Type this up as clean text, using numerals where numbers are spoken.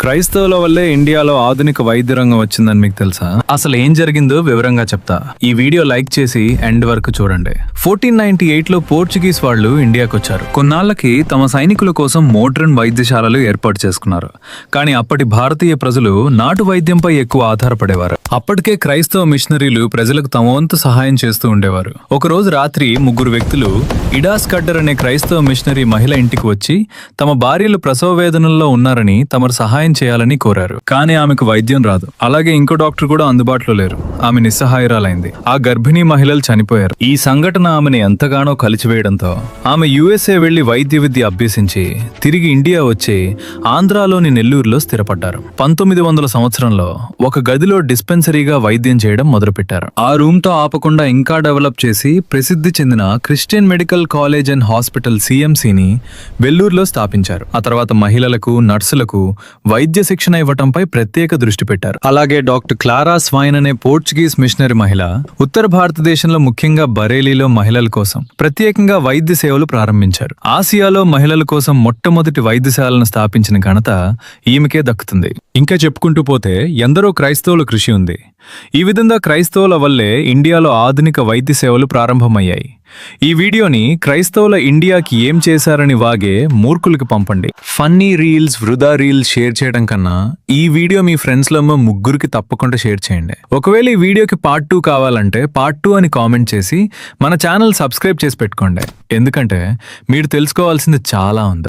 క్రైస్తవుల వల్లే ఇండియాలో ఆధునిక వైద్య రంగం వచ్చిందని మీకు తెలుసా? అసలు ఏం జరిగిందో వివరంగా చెప్తా. ఈ వీడియో లైక్ చేసి ఎండ్ వరకు చూడండి. 1498 లో పోర్చుగీస్ వాళ్ళు ఇండియాకు వచ్చారు. కొన్నాళ్లకి తమ సైనికుల కోసం మోడ్రన్ వైద్యశాలలు ఏర్పాటు చేసుకున్నారు. కానీ అప్పటి భారతీయ ప్రజలు నాటు వైద్యంపై ఎక్కువ ఆధారపడేవారు. అప్పటికే క్రైస్తవ మిషనరీలు ప్రజలకు తమ వంతు సహాయం చేస్తూ ఉండేవారు. ఒకరోజు రాత్రి ముగ్గురు వ్యక్తులు ఇడాస్ కడ్డర్ అనే క్రైస్తవ మిషనరీ మహిళ ఇంటికి వచ్చి తమ భార్యలు ప్రసవ వేదనల్లో ఉన్నారని తమరు సహాయం చేయాలని కోరారు. కానీ ఆమెకు వైద్యం రాదు. అలాగే ఇంకో డాక్టర్ కూడా అందుబాటులో లేరు. ఆమె నిస్సహాయురాలైంది. ఆ గర్భిణీ మహిళలు చనిపోయారు. ఈ సంఘటన ఆమెను ఎంతగానో కలిచివేయడంతో ఆమె యుఎస్ఏ వెళ్లి వైద్య విద్య అభ్యసించి తిరిగి ఇండియా వచ్చి ఆంధ్రాలోని నెల్లూరులో స్థిరపడ్డారు. 1900 సంవత్సరంలో ఒక గదిలో డిస్పెన్సరీగా వైద్యం చేయడం మొదలుపెట్టారు. ఆ రూమ్ తో ఆపకుండా ఇంకా డెవలప్ చేసి ప్రసిద్ధి చెందిన Christian medical college and hospital సిఎంసిని వెల్లూరులో స్థాపించారు. ఆ తర్వాత మహిళలకు, నర్సులకు వైద్య శిక్షణ ఇవ్వటంపై ప్రత్యేక దృష్టి పెట్టారు. అలాగే డాక్టర్ క్లారా స్వైన్ అనే పోర్చుగీస్ మిషనరీ మహిళ ఉత్తర భారతదేశంలో ముఖ్యంగా బరేలీలో మహిళల కోసం ప్రత్యేకంగా వైద్య సేవలు ప్రారంభించారు. ఆసియాలో మహిళల కోసం మొట్టమొదటి వైద్యశాలను స్థాపించిన ఘనత ఈమెకే దక్కుతుంది. ఇంకా చెప్పుకుంటూ పోతే ఎందరో క్రైస్తవుల కృషి ఉంది. ఈ విధంగా క్రైస్తవుల వల్లే ఇండియాలో ఆధునిక వైద్య సేవలు ప్రారంభమయ్యాయి. ఈ వీడియోని క్రైస్తవుల ఇండియాకి ఏం చేశారని వాగే మూర్ఖులకి పంపండి. ఫన్నీ రీల్స్, వృధా రీల్స్ షేర్ చేయడం కన్నా ఈ వీడియో మీ ఫ్రెండ్స్ లో ముగ్గురికి తప్పకుండా షేర్ చేయండి. ఒకవేళ ఈ వీడియోకి పార్ట్ 2 కావాలంటే పార్ట్ 2 అని కామెంట్ చేసి మన ఛానల్ సబ్స్క్రైబ్ చేసి పెట్టుకోండి. ఎందుకంటే మీరు తెలుసుకోవాల్సింది చాలా ఉంది.